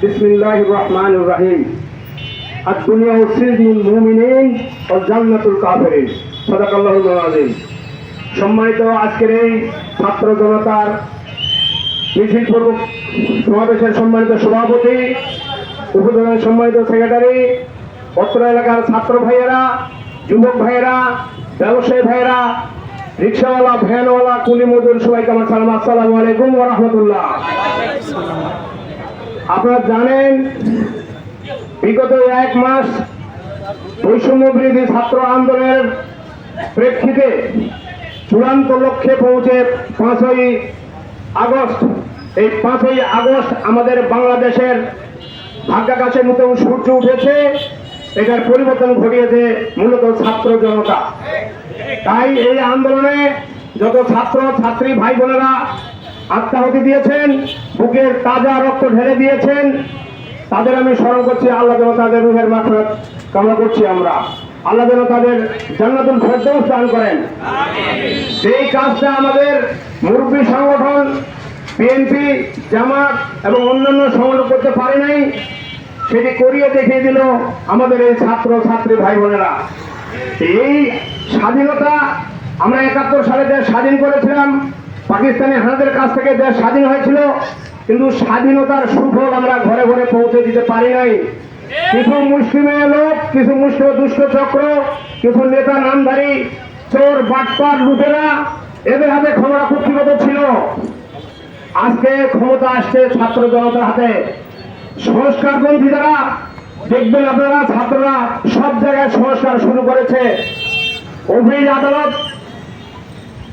বিসমিল্লাহির রহমানির রহিম। আদ-দুনিয়া সিজনুল মুমিনিন ওয়া জান্নাতুল কাফিরিন। সাদাকাল্লাহুল আযীম। সম্মানিত আজকের এই ছাত্র জনতার মিছিল পূর্ব সমাবেশের সম্মানিত সভাপতি, উপজেলার সম্মানিত সেক্রেটারি, অত্র এলাকার ছাত্র ভাইয়েরা, যুবক ভাইয়েরা, ব্যবসায়ী ভাইয়েরা, রিক্সাওয়ালা, ভ্যানওয়ালা, কুলি মজুর, সবাইকে আমার সালাম, আসসালামু আলাইকুম ওয়া রাহমাতুল্লাহ। আপনারা জানেন বিগত 1 মাস বৈষম্য বিরোধী ছাত্র আন্দোলনের প্রেক্ষিতে চূড়ান্ত লক্ষ্যে পৌঁছে 5ই আগস্ট, এই 5ই আগস্ট আমাদের বাংলাদেশের ভাগ্যাকাশের মতো সূর্য উঠেছে। এটার পরিবর্তন ঘটিয়েছে মূলত ছাত্র জনতা। তাই এই আন্দোলনে যত ছাত্র ছাত্রী ভাই বোনেরা আত্মাহুতি দিয়েছেন, বুকের তাজা রক্ত ঢেলে দিয়েছেন, তাদের আমি স্মরণ করছি। আল্লাহ যেন তাদের রূহের মাগফিরাত কামনা করছি। আমরা আল্লাহ যেন তাদের জান্নাতুল ফেরদৌস দান করেন। সেই কাজটা আমাদের মুরব্বী সংগঠন বিএনপি, জামাত এবং অন্যান্য সংগঠন করতে পারে নাই, সেটি করিয়ে দেখিয়ে দিল আমাদের এই ছাত্র ছাত্রী ভাই বোনেরা। এই স্বাধীনতা আমরা 71 সালে দেশ স্বাধীন করেছিলাম, পাকিস্তানি হানাদের কাছ থেকে দেশ স্বাধীন হয়েছিল, কিন্তু স্বাধীনতার সুফল আমরা ঘরে ঘরে পৌঁছে দিতে পারি নাই। কিছু মুসলিমের লোক, কিছু মুসলিম দুষ্ট চক্র, কিছু নেতা নামধারী চোর, বাটপার, লুটেরা, এদের হাতে ক্ষমতা কুক্ষিগত ছিল। আজকে ক্ষমতা আসছে ছাত্র জনতার হাতে। সংস্কারপন্থী যারা, দেখবেন আপনারা, ছাত্ররা সব জায়গায় সংস্কার শুরু করেছে। অফিস আদালত,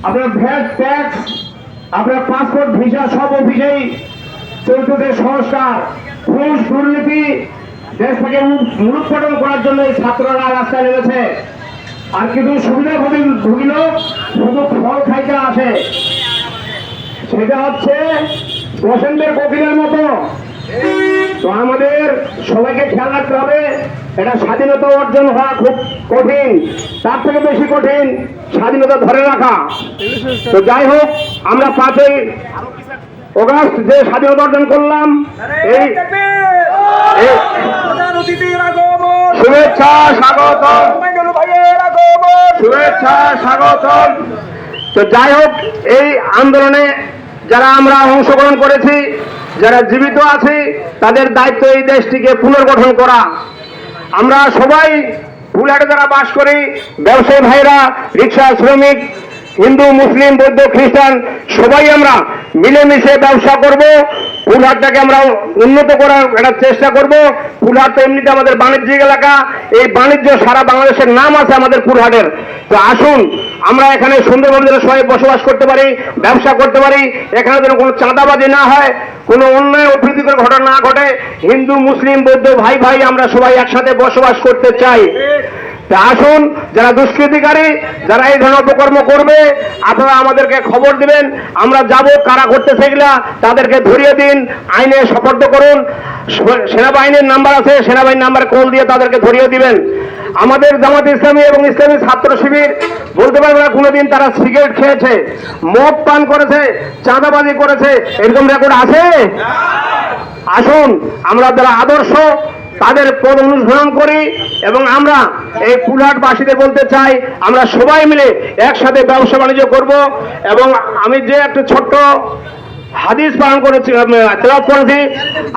আপনার ভ্যাট ট্যাক্স, আপনার পাসপোর্ট ভিসা, সব অফিসেই চলতে সংস্কার। ঘুষ দুর্নীতি দেশটাকে মূলোৎপাটন করার জন্য এই ছাত্ররা রাস্তায় নেমেছে। আর কিছু সুবিধা ভুগিল শুধু ফল খাইতে আসে, সেটা হচ্ছে বসন্তের কোকিলের মতো। তো আমাদের সবাইকে খেয়াল রাখতে হবে, এটা স্বাধীনতা অর্জন হওয়া খুব কঠিন, তার থেকে বেশি কঠিন স্বাধীনতা ধরে রাখা। তো যাই হোক, আমরা 5ই আগস্ট যে স্বাধীনতা অর্জন করলাম, এই শুভেচ্ছা স্বাগতম, শুভেচ্ছা স্বাগতম। তো যাই হোক, এই আন্দোলনে যারা আমরা অংশগ্রহণ করেছি, যারা জীবিত আছি, তাদের দায়িত্ব এই দেশটিকে পুনর্গঠন করা। আমরা সবাই ফুলহাটে যারা বাস করি, ব্যবসায়ী ভাইরা, রিক্সা শ্রমিক, হিন্দু, মুসলিম, বৌদ্ধ, খ্রিস্টান, সবাই আমরা মিলেমিশে ব্যবসা করব। ফুলহাটটাকে আমরা উন্নত করার একটা চেষ্টা করব। ফুলহাট তো এমনিতে আমাদের বাণিজ্যিক এলাকা, এই বাণিজ্য সারা বাংলাদেশের নাম আছে আমাদের ফুলহাটের। তো আসুন আমরা এখানে সুন্দরভাবে যেন সবাই বসবাস করতে পারি, ব্যবসা করতে পারি। এখানে যেন কোনো চাঁদাবাজি না হয়, কোনো অন্যায় অপ্রীতিকর ঘটনা না ঘটে। হিন্দু, মুসলিম, বৌদ্ধ ভাই ভাই আমরা সবাই একসাথে বসবাস করতে চাই। তা আসুন, যারা দুষ্কৃতিকারী, যারা এই ধরনের অপকর্ম করবে, আপনারা আমাদেরকে খবর দিবেন। আমরা যাব, কারা করতেছে এগুলা তাদেরকে ধরিয়ে দিন, আইনে সোপর্দ করুন। সেনাবাহিনীর নাম্বার আছে, সেনাবাহিনীর নাম্বার কল দিয়ে তাদেরকে ধরিয়ে দিবেন। আমাদের জামাত ইসলামী এবং ইসলামী ছাত্র শিবির বলতে পারবে না কোনোদিন তারা সিগারেট খেয়েছে, মদ পান করেছে, চাঁদাবাজি করেছে, এরকম রেকর্ড আছে? আসুন আমরা যারা আদর্শ তাদের পদ অনুসরণ করি, এবং আমরা এই ফুলহাটবাসীদের বলতে চাই, আমরা সবাই মিলে একসাথে ব্যবসা বাণিজ্য করব। এবং আমি যে একটা ছোট্ট হাদিস পালন করেছি, তেলাওয়াত করেছি,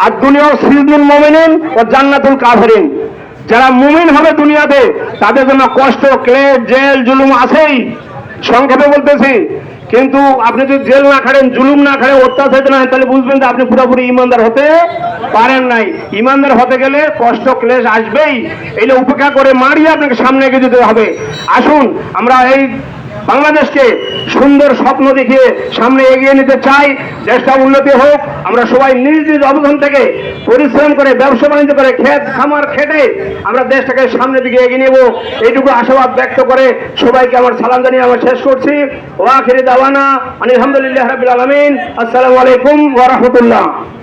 আদ-দুনিয়া সিজনুল মুমিনিন ওয়া জান্নাতুল কাফিরিন। যারা মুমিন হবে দুনিয়াতে, তাদের জন্য কষ্ট, ক্লেশ, জেল, জুলুম আছেই। সংক্ষেপে বলতেছি, কিন্তু আপনি যদি জেল না খাড়েন, জুলুম না খাড়েন, অত্যাচার না, তাহলে বুঝবেন যে আপনি পুরোপুরি ইমানদার হতে পারেন নাই। ইমানদার হতে গেলে কষ্ট ক্লেশ আসবেই, এইটা উপেক্ষা করে মারিয়ে আপনাকে সামনে এগিয়ে যেতে হবে। আসুন আমরা এই বাংলাদেশকে সুন্দর স্বপ্ন দেখিয়ে সামনে এগিয়ে নিতে চাই। দেশটা উন্নতি হোক। আমরা সবাই নিজ নিজ অবস্থান থেকে পরিশ্রম করে, ব্যবসা বাণিজ্য করে, ক্ষেত খামার খেটে আমরা দেশটাকে সামনের দিকে এগিয়ে নেব, এইটুকু আশাবাদ ব্যক্ত করে সবাইকে আমার সালাম জানিয়ে আমরা শেষ করছি। ওয়া আখিরি দাওয়ানা আলহামদুলিল্লাহি রাব্বিল আলামিন। আসসালামু আলাইকুম ওয়া রাহমাতুল্লাহ।